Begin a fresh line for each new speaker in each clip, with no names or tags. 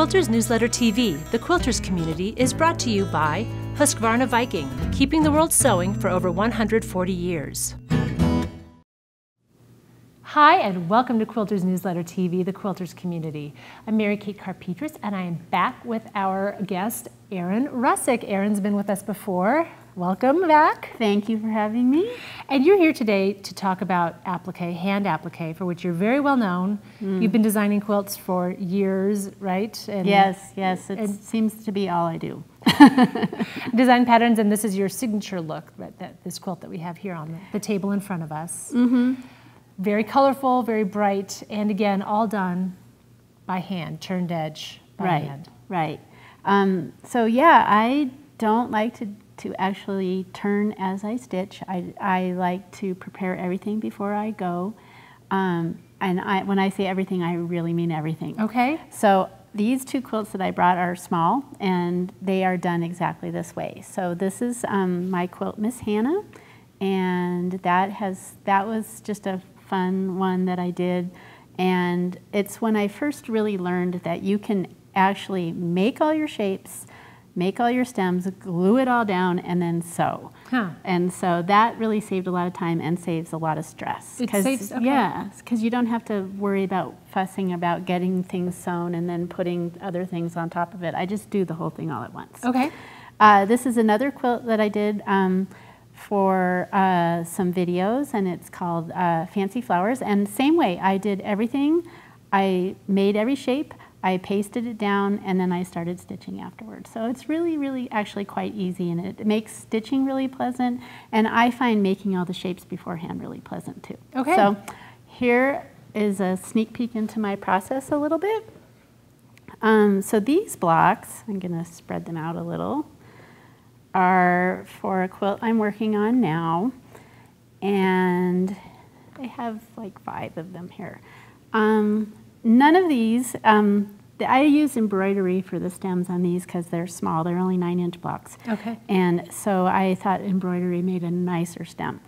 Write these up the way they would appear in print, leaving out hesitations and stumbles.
Quilters Newsletter TV, the Quilters community, is brought to you by Husqvarna Viking, keeping the world sewing for over 140 years. Hi, and welcome to Quilters Newsletter TV, the Quilters community. I'm Mary Kate Carpetras, and I am back with our guest, Erin Russick. Erin's been with us before. Welcome back.
Thank you for having me.
And you're here today to talk about applique, hand applique, for which you're very well known. You've been designing quilts for years, right? And
yes, it seems to be all I do.
Design patterns, and this is your signature look, this quilt that we have here on the table in front of us. Very colorful, very bright, and again, all done by hand, turned edge by hand.
Right. So yeah, I don't like to actually turn as I stitch. I like to prepare everything before I go. And when I say everything, I really mean everything.
Okay.
So these two quilts that I brought are small, and they are done exactly this way. So this is my quilt, Miss Hannah, and that was just a fun one that I did. And it's when I first really learned that you can actually make all your shapes, make all your stems, glue it all down, and then sew. And so that really saved a lot of time and saves a lot of stress.
It saves, okay.
Yeah, because you don't have to worry about fussing about getting things sewn and then putting other things on top of it. I just do the whole thing all at once.
Okay.
This is another quilt that I did for some videos, and it's called Fancy Flowers. And same way, I did everything. I made every shape. I pasted it down, and then I started stitching afterwards. So it's really actually quite easy, and it makes stitching really pleasant, and I find making all the shapes beforehand really pleasant too.
Okay.
So here is a sneak peek into my process a little bit. So these blocks, I'm gonna spread them out a little, are for a quilt I'm working on now, and I have like 5 of them here. None of these, I use embroidery for the stems on these because they're small. They're only 9-inch blocks.
Okay.
And so I thought embroidery made a nicer stem.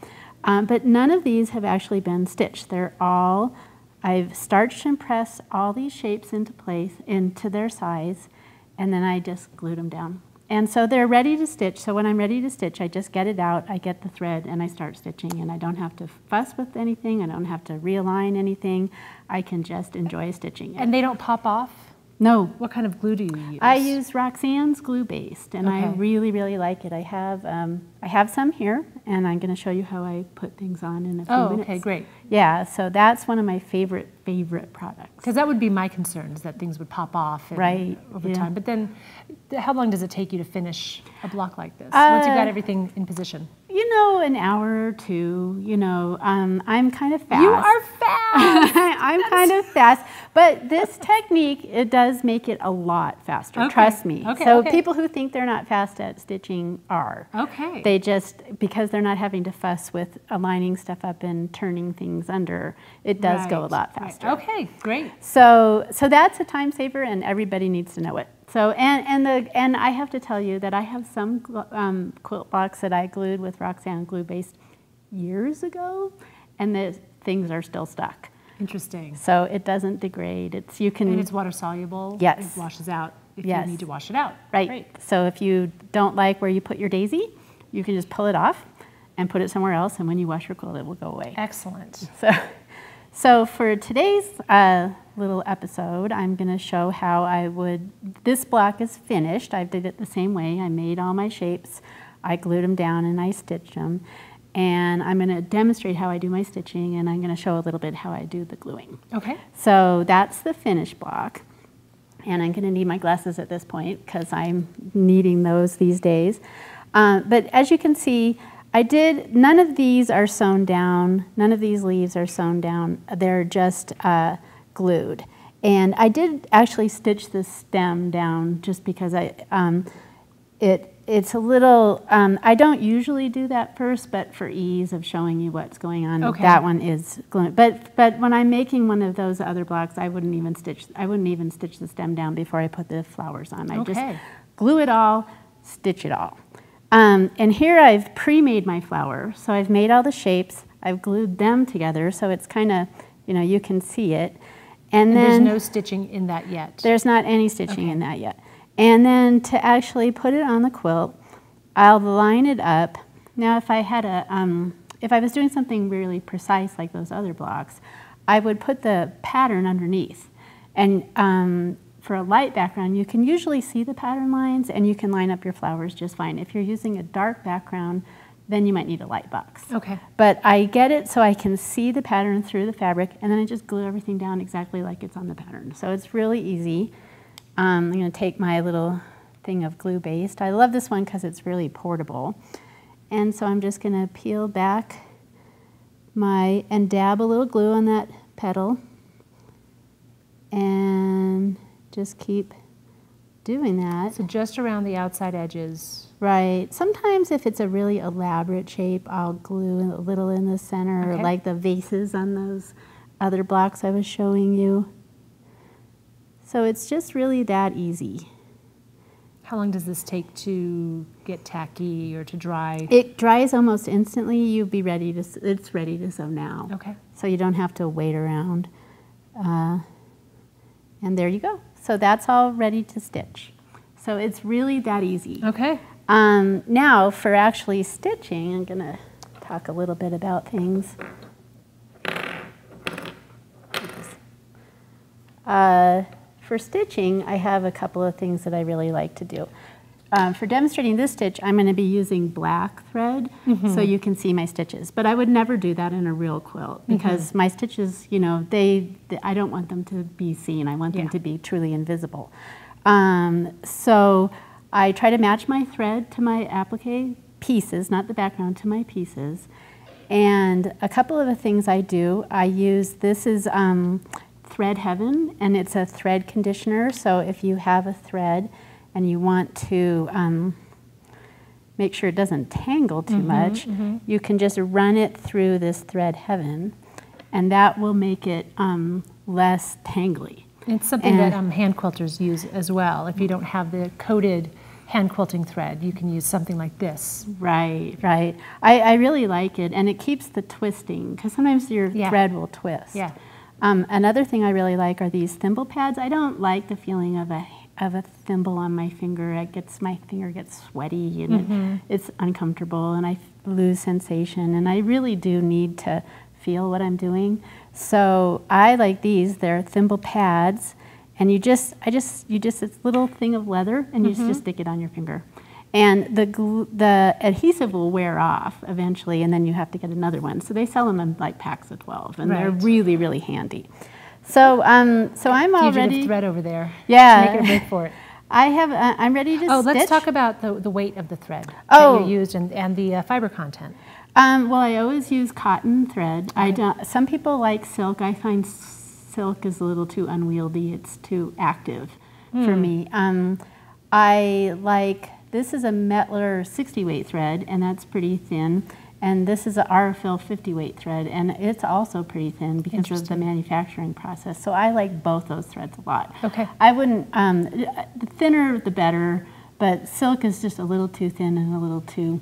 But none of these have actually been stitched. They're all, I've starched and pressed all these shapes into place, into their size, and then I just glued them down. And so they're ready to stitch. So when I'm ready to stitch, I just get it out, I get the thread, and I start stitching. And I don't have to fuss with anything. I don't have to realign anything. I can just enjoy stitching it.
And they don't pop off?
No.
What kind of glue do you use?
I use Roxanne's glue based, and
Okay.
I really like it. I have some here, and I'm going to show you how I put things on in a few minutes.
Okay, great.
Yeah, so that's one of my favorite products.
Because that would be my concern, is that things would pop off over time. But then, how long does it take you to finish a block like this, once you've got everything in position?
You know, an hour or two. You know, I'm kind of fast.
You are fast!
I'm kind of fast. But this technique, it does make it a lot faster, trust me.
Okay,
so people who think they're not fast at stitching are.
Okay.
They just, because they're not having to fuss with aligning stuff up and turning things under, it does go a lot faster.
Right. Okay, great.
So that's a time saver, and everybody needs to know it. So and I have to tell you that I have some quilt blocks that I glued with Roxanne glue based years ago, and the things are still stuck.
Interesting.
So it doesn't degrade. And
it's water soluble.
Yes.
It washes out if you need to wash it out.
Right.
Great.
So if you don't like where you put your daisy, you can just pull it off and put it somewhere else, and when you wash your quilt, it will go away.
Excellent.
So for today's little episode, I'm going to show how this block is finished. I did it the same way. I made all my shapes, I glued them down, and I stitched them. And I'm going to demonstrate how I do my stitching, and I'm going to show a little bit how I do the gluing.
Okay.
So that's the finished block. And I'm going to need my glasses at this point because I'm needing those these days. But as you can see, none of these are sewn down, none of these leaves are sewn down, they're just glued. And I did actually stitch the stem down just because it's a little, I don't usually do that first, but for ease of showing you what's going on, that one is glued. But when I'm making one of those other blocks, I wouldn't even stitch the stem down before I put the flowers on. I just glue it all, stitch it all. And here I've pre-made my flower, so I've made all the shapes, I've glued them together, so it's kind of, you can see it. And then
there's no stitching in that yet.
There's not any stitching in that yet. And then to actually put it on the quilt, I'll line it up. Now, if I had if I was doing something really precise like those other blocks, I would put the pattern underneath. And for a light background, you can usually see the pattern lines, and you can line up your flowers just fine. If you're using a dark background, then you might need a light box.
Okay.
But I get it so I can see the pattern through the fabric, and then I just glue everything down exactly like it's on the pattern. So it's really easy. I'm going to take my little thing of glue based. I love this one because it's really portable. And so I'm just going to peel back and dab a little glue on that petal, and just keep doing that.
So just around the outside edges.
Right. Sometimes if it's a really elaborate shape, I'll glue a little in the center, like the vases on those other blocks I was showing you. So it's just really that easy.
How long does this take to get tacky or to dry?
It dries almost instantly. You'll be ready to, it's ready to sew now.
Okay.
So you don't have to wait around. And there you go. So that's all ready to stitch. So it's really that easy.
Okay.
Now for actually stitching, I'm going to talk a little bit about things. For stitching, I have a couple of things that I really like to do. For demonstrating this stitch, I'm going to be using black thread so you can see my stitches. But I would never do that in a real quilt because my stitches, you know, I don't want them to be seen. I want them to be truly invisible. So I try to match my thread to my applique pieces, not the background, to my pieces. And a couple of the things I do, I use, this is Thread Heaven, and it's a thread conditioner. So if you have a thread and you want to make sure it doesn't tangle too much, you can just run it through this Thread Heaven, and that will make it less tangly.
It's something that hand quilters use as well. If you don't have the coated hand quilting thread, you can use something like this.
Right, right. I really like it, and it keeps the twisting, because sometimes your thread will twist.
Yeah.
Another thing I really like are these thimble pads. I don't like the feeling of a thimble on my finger. My finger gets sweaty, and it's uncomfortable, and I lose sensation, and I really do need to feel what I'm doing. So I like these. They're thimble pads, and you just this little thing of leather, and you just stick it on your finger. And the adhesive will wear off eventually, and then you have to get another one. So they sell them in like packs of 12, and they're really, really handy. So, so I'm all ready.
You have thread over there.
Yeah.
Make it a break for it.
I'm ready to stitch.
Oh, let's talk about the weight of the thread that you used and the fiber content.
Well, I always use cotton thread. Some people like silk. I find silk is a little too unwieldy. It's too active for me. This is a Mettler 60 weight thread, and that's pretty thin. And this is a Arafil 50 weight thread, and it's also pretty thin because of the manufacturing process. So I like both those threads a lot.
Okay.
I wouldn't, the thinner the better, but silk is just a little too thin and a little too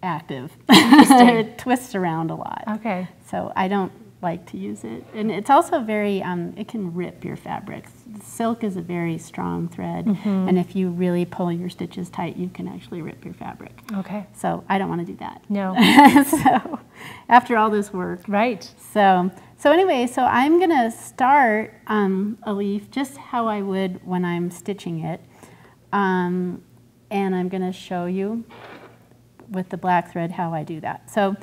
active. It twists around a lot.
Okay.
So I don't like to use it. And it's also very, it can rip your fabrics. Silk is a very strong thread, and if you really pull your stitches tight, you can actually rip your fabric.
Okay.
So I don't want to do that.
No.
So after all this work.
Right.
So anyway, so I'm going to start a leaf just how I would when I'm stitching it. And I'm going to show you with the black thread how I do that. So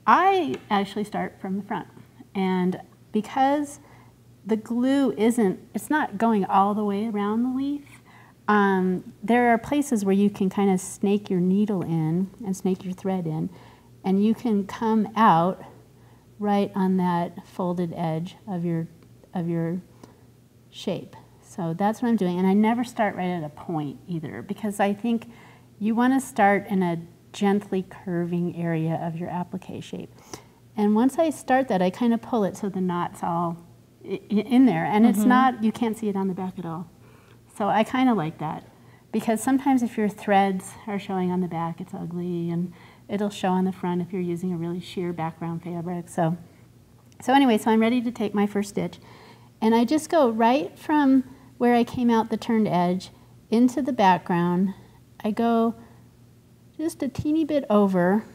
I actually start from the front, and because the glue it's not going all the way around the leaf, there are places where you can kind of snake your needle in and snake your thread in, and you can come out right on that folded edge of your shape. So that's what I'm doing, and I never start right at a point either, because I think you want to start in a gently curving area of your applique shape. And once I start that, I kind of pull it so the knot's all in there, and it's not, you can't see it on the back at all. So I kind of like that, because sometimes if your threads are showing on the back, it's ugly, and it'll show on the front if you're using a really sheer background fabric. So anyway, so I'm ready to take my first stitch, And I just go right from where I came out the turned edge into the background. I go just a teeny bit over,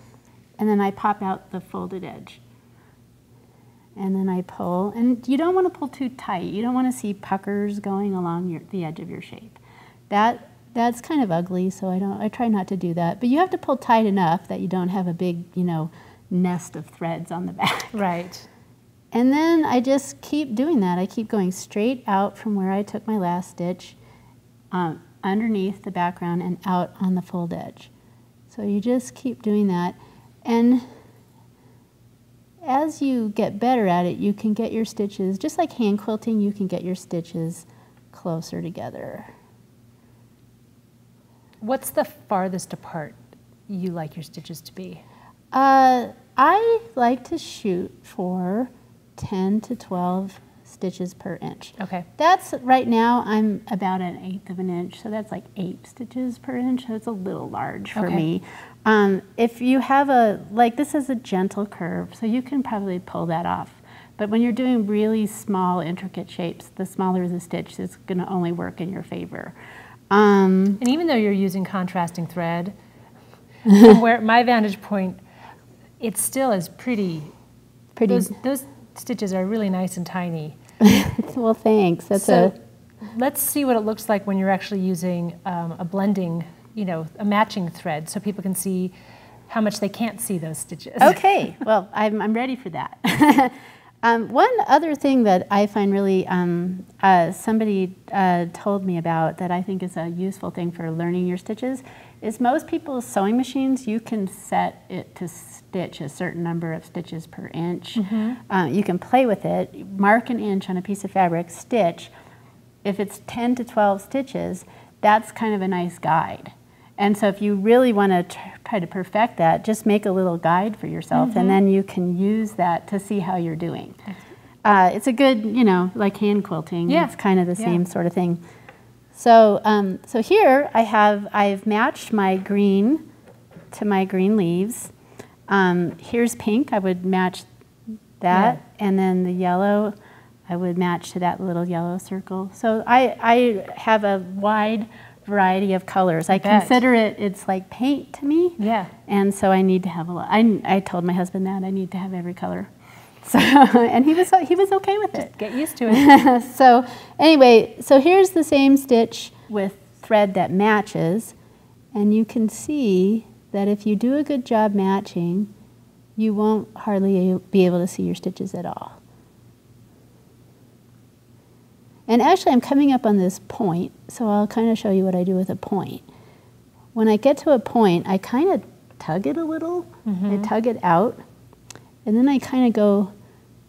and then I pop out the folded edge. And then I pull, and you don't want to pull too tight. You don't want to see puckers going along the edge of your shape. That's kind of ugly, so I try not to do that. But you have to pull tight enough that you don't have a big, nest of threads on the back.
Right.
And then I just keep doing that. I keep going straight out from where I took my last stitch, underneath the background and out on the fold edge. So you just keep doing that. And as you get better at it, you can get your stitches, just like hand quilting, you can get your stitches closer together.
What's the farthest apart you like your stitches to be?
I like to shoot for 10 to 12 stitches per inch.
Okay.
That's, right now, I'm about 1/8 of an inch, so that's like 8 stitches per inch. So it's a little large for me. If you have this is a gentle curve, so you can probably pull that off. But when you're doing really small, intricate shapes, the smaller the stitch is going to only work in your favor.
And even though you're using contrasting thread, from where my vantage point, it still is pretty. Those stitches are really nice and tiny.
Well, thanks.
Let's see what it looks like when you're actually using a blending, a matching thread, so people can see how much they can't see those stitches.
Okay. Well, I'm ready for that. One other thing that I find really, somebody told me about that I think is a useful thing for learning your stitches is most people's sewing machines, you can set it to stitch a certain number of stitches per inch. You can play with it, mark an inch on a piece of fabric, stitch. If it's 10 to 12 stitches, that's kind of a nice guide. And so if you really want to try to perfect that, just make a little guide for yourself, and then you can use that to see how you're doing. It's a good, like hand quilting. Yeah. It's kind of the same sort of thing. So, so here I've matched my green to my green leaves. Here's pink. I would match that, and then the yellow I would match to that little yellow circle. So I have a wide variety of colors. I consider it's like paint to me. Yeah. And so I need to have a lot. I told my husband that I need to have every color. So, and he was okay with it.
Get used to it.
So anyway, so here's the same stitch with thread that matches, and you can see that if you do a good job matching, you won't hardly be able to see your stitches at all. And actually I'm coming up on this point, so I'll kind of show you what I do with a point. When I get to a point, I kind of tug it a little. I tug it out, and then I kind of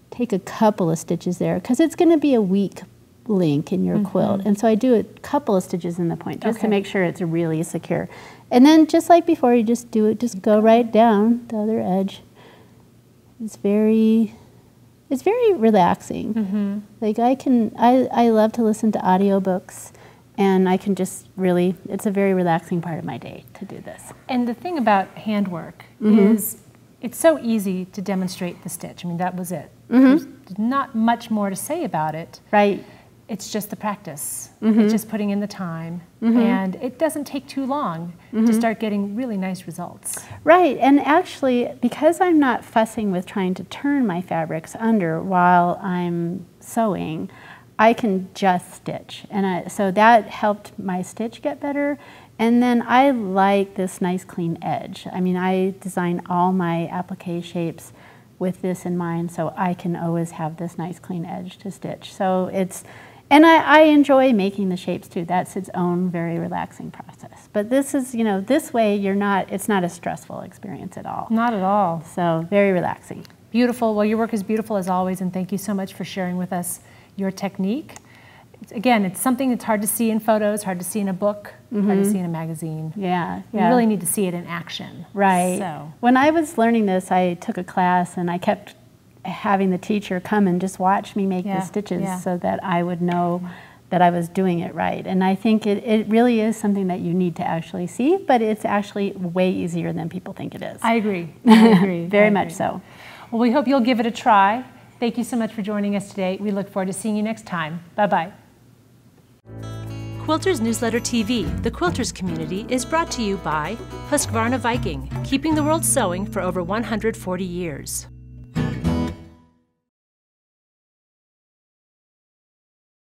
take a couple of stitches there, because it's going to be a weak link in your quilt. And so I do a couple of stitches in the point just to make sure it's really secure. And then just like before, you just do it, just go right down the other edge. It's very relaxing. Like I love to listen to audiobooks, and I can just really, it's a very relaxing part of my day to do this.
And the thing about handwork is it's so easy to demonstrate the stitch. I mean, that was it. There's not much more to say about it.
Right.
It's just the practice. It's just putting in the time. And it doesn't take too long to start getting really nice results.
Right, and actually, because I'm not fussing with trying to turn my fabrics under while I'm sewing, I can just stitch. And so that helped my stitch get better. And then I like this nice clean edge. I mean, I design all my applique shapes with this in mind, so I can always have this nice clean edge to stitch. So it's, and I enjoy making the shapes too. That's its own very relaxing process. But this is, this way it's not a stressful experience at all.
Not at all.
So very relaxing.
Beautiful. Well, your work is beautiful as always, and thank you so much for sharing with us your technique. Again, it's something that's hard to see in photos, hard to see in a book, hard to see in a magazine.
Yeah.
You really need to see it in action.
Right.
So.
When I was learning this, I took a class, and I kept having the teacher come and just watch me make the stitches so that I would know that I was doing it right. And I think it really is something that you need to actually see, but it's actually way easier than people think it is.
I agree. I agree.
Very much so.
Well, we hope you'll give it a try. Thank you so much for joining us today. We look forward to seeing you next time. Bye-bye.
Quilters Newsletter TV, the Quilters community, is brought to you by Husqvarna Viking, keeping the world sewing for over 140 years.